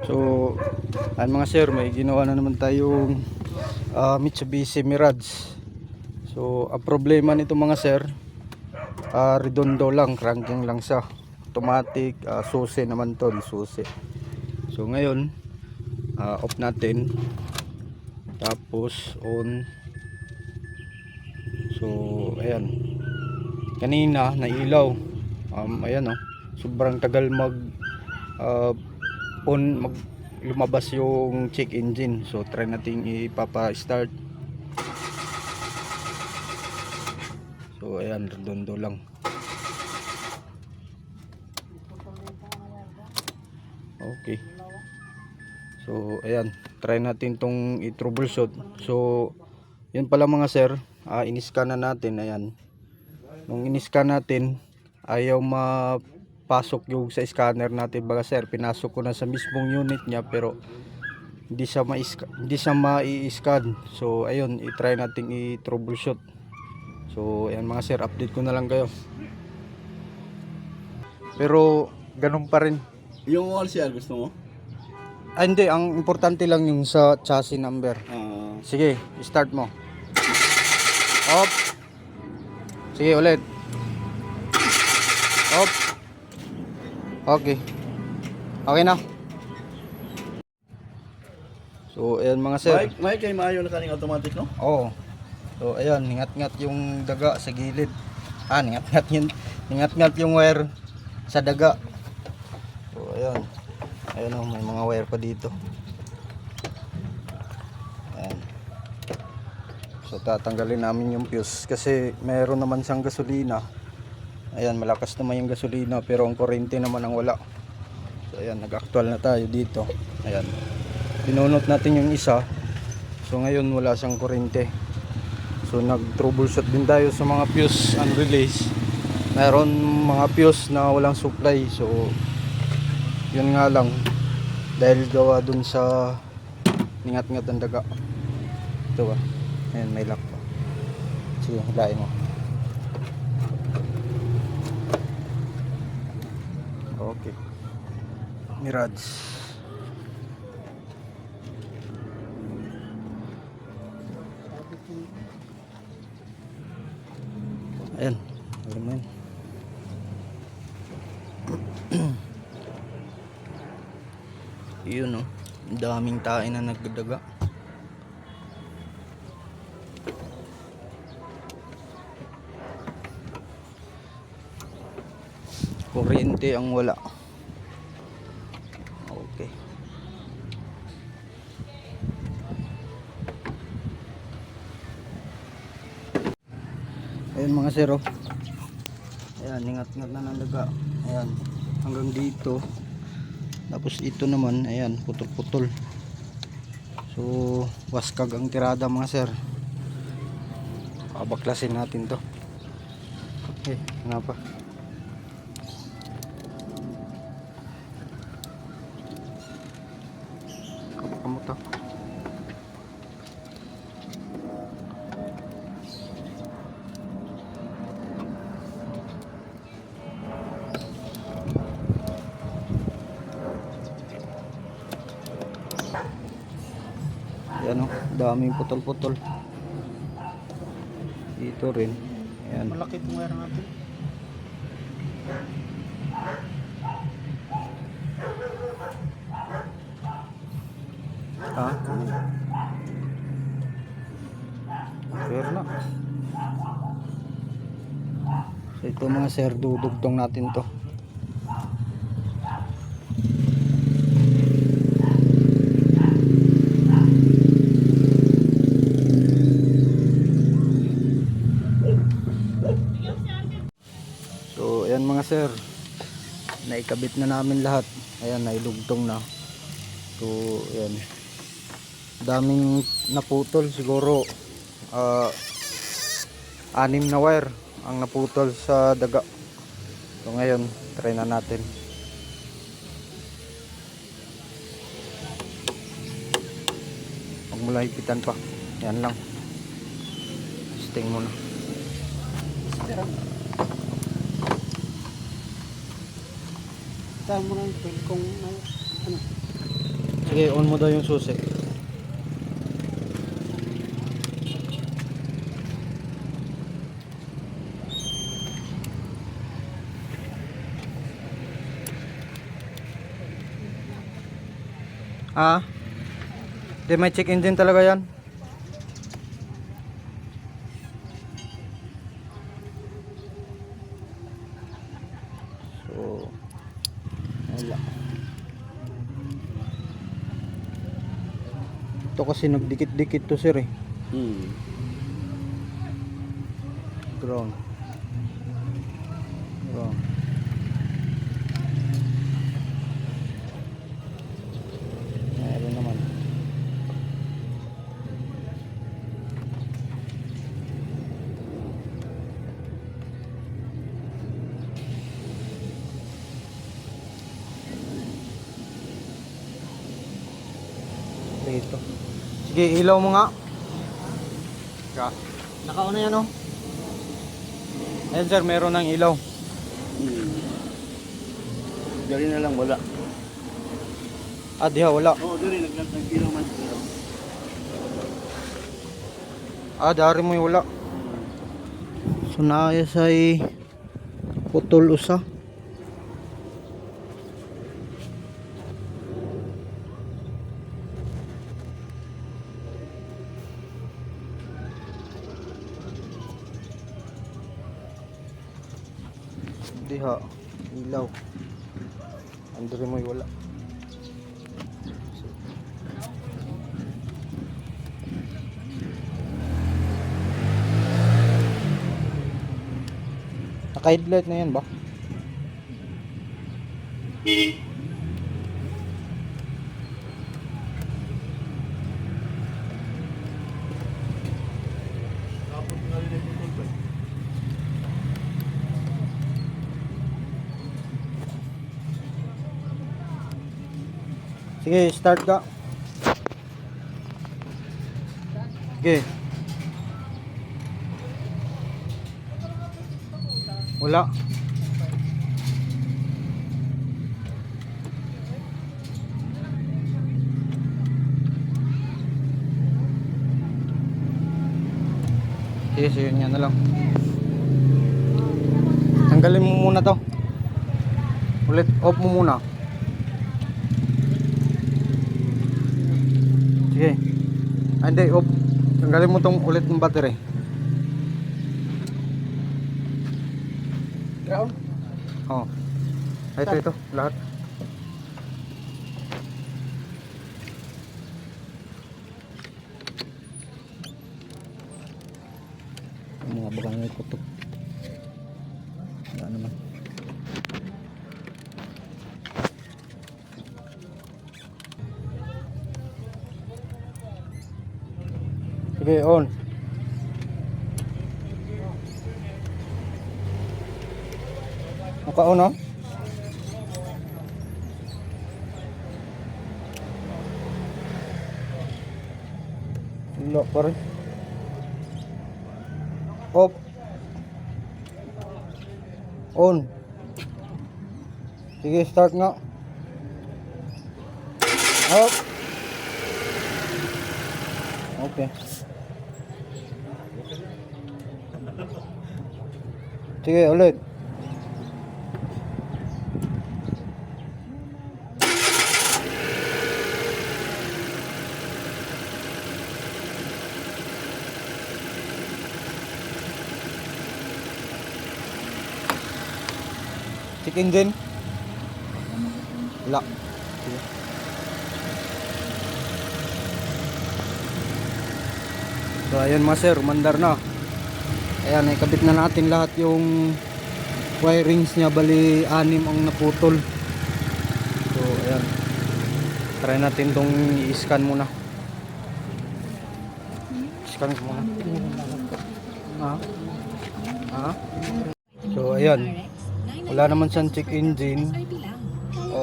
So, mga sir, may ginawa na naman tayong Mitsubishi Mirage. So, ang problema nito mga sir, redondo lang, cranking lang siya. Automatic, susi naman to, susi. So, ngayon, off natin. Tapos, on. So, ayan. Kanina, nailaw. Ayan oh. Sobrang tagal on lumabas yung check engine. So try natin ipapa-start. So ayan, redondo lang. Okay. So ayan, try natin tong i-troubleshoot. So yun pala mga sir, in-scan na natin. Ayan. Nung in-scan natin, ayaw mapasok yung sa scanner natin baga sir. Pinasok ko na sa mismong unit niya pero hindi siya mai-scan. So ayun, i-try nating i-troubleshoot. So ayan mga sir, update ko na lang kayo. Pero ganun pa rin. Yung ORCR gusto mo? Hindi, ang importante lang yung sa chassis number. Sige, start mo. Off. Sige ulit. Off. Okay. Okay na. So ayan mga sir. May kay maayo na kaning automatic no? Oo. So ayan, hingat-ngat yung daga sa gilid. Hingat-ngat yung wire sa daga. So ayan. Ayan oh, may mga wire pa dito. Ayan. So tatanggalin namin yung fuse kasi meron naman siyang gasolina. Ayan, malakas naman yung gasolina pero ang kuryente naman ang wala. So ayan, nag-actual na tayo dito. Ayan. Binunot natin yung isa. So ngayon wala siyang kuryente. So nag-troubleshoot din tayo sa mga fuse and relays. Meron mga fuse na walang supply. So yun nga lang, dahil gawa dun sa ningat-ngat ang daga. Ito ba? Ayan, may lock pa. Sige, hilain mo. Okay. Mirage. Ayan, alam mo yun. Yun oh, daming tae na nagdaga. Kuryente ang wala. Okay. Ayan mga sero. Ayan, ingat-ingat na ng daga. Ayan, hanggang dito. Tapos ito naman, ayan, putol-putol. So, waskag ang tirada mga sir. Baklasin natin to. Okay, kenapa? Kamu to. Ayan o, daming putol-putol. Dito rin. Ayan. Malaki itong wire natin. Ha? Fair na. So ito mga sir, dudugtong natin to. So ayan mga sir, naikabit na namin lahat. Ayan, nailugtong na. So ayan, daming naputol. Siguro 6 na wire ang naputol sa daga. So ngayon, try na natin. Huwag mo lang hipitan pa. Yan lang. Sting mo na. Saan mo lang kung ano. Sige, on mo daw yung susi. Ah? Di may check engine talaga yan. So, wala. Ito kasi nagdikit-dikit to sir eh. Ground. Ground. Meron naman. Dito. Sige, ilaw mo nga. Nakauna yan oh. Ayan sir, meron ng ilaw. Dari na lang wala. Ah, diha, wala. Oo, dari nagkilaw man. Ah, dari mo yung wala. So, naayos ay putol usa. Diha, ilaw. Andre mo yung wala. Naka-headlight na yan ba? Sige, start ka. Sige. Wala. Sige, so yun yan na lang. Tanggalin mo muna to. Ulit, off mo muna. Sige. Ah, hindi, off. Tanggalin mo tong ulit ng battery. Ground? Oh. Ito, lahat. Mga bakang may kutok. Wala naman. Sige, on. Naka-on, oh. Wala pa rin. Off. On. Sige, start nga. Off. Okay. Sige, ulit. Check engine. Wala. Sige. So ayan mga sir, mandar na. Ayan, ikabit na natin lahat yung wirings niya, bali 6 ang naputol. So ayan, try natin tong i-scan muna. Scan ko muna. So ayan, wala naman siyang check engine.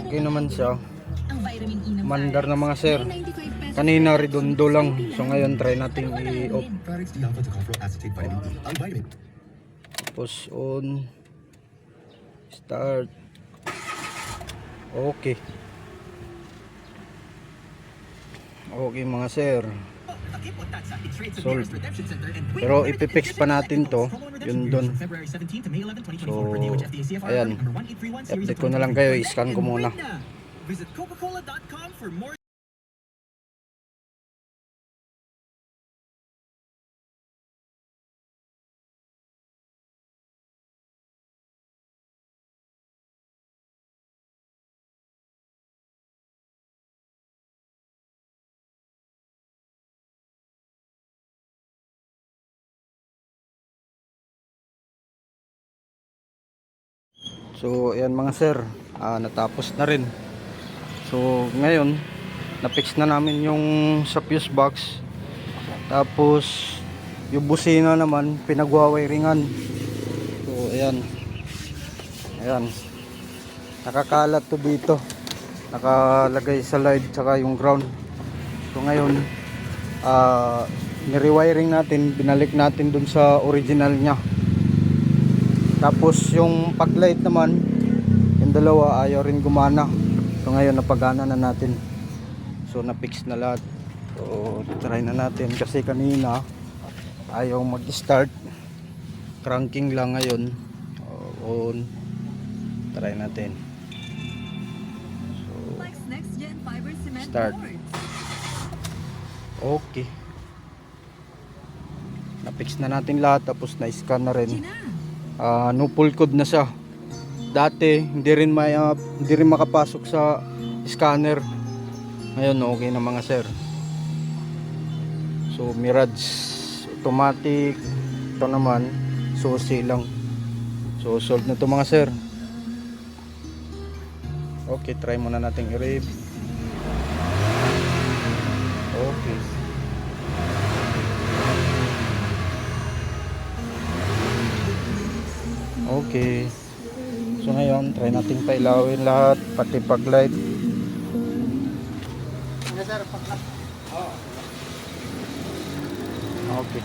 Okay naman siya. Mandar na mga sir. Kanina redondo lang. So ngayon try natin i-off. Tapos on. Start. Okay. Okay mga sir. Solved. Pero ipipix pa natin to. Yun dun. So, ayan. Update ko na lang kayo. I-scan ko muna. Visit coca-cola.com for more. So, ayan mga sir. Natapos na rin. So, ngayon, na-fix na namin yung sa fuse box. Tapos, yung busina naman, pinagwawiringan. So, ayan. Ayan. Nakakalat to dito. Nakalagay sa live tsaka yung ground. So, ngayon, ni-rewiring natin. Binalik natin dun sa original nya. Tapos, yung pag-light naman, yung dalawa ayaw rin gumana. So, ngayon, napagana na natin. So, na-fix na lahat. So, try na natin kasi kanina ayaw mag-start, cranking lang ngayon. On, try natin. So, Next Gen Fiber Cement Start. boards. okay, na-fix na natin lahat. Tapos na-scan na rin. No pull code na siya. Dati hindi rin makapasok sa scanner. Ngayon okay na mga sir. So, Mirage automatic. Ito naman susi lang. So, solve na to mga sir. Okay, try muna natin i-rave. Okay. Okay. So, ngayon try natin pailawin lahat, pati pag-light. Okay.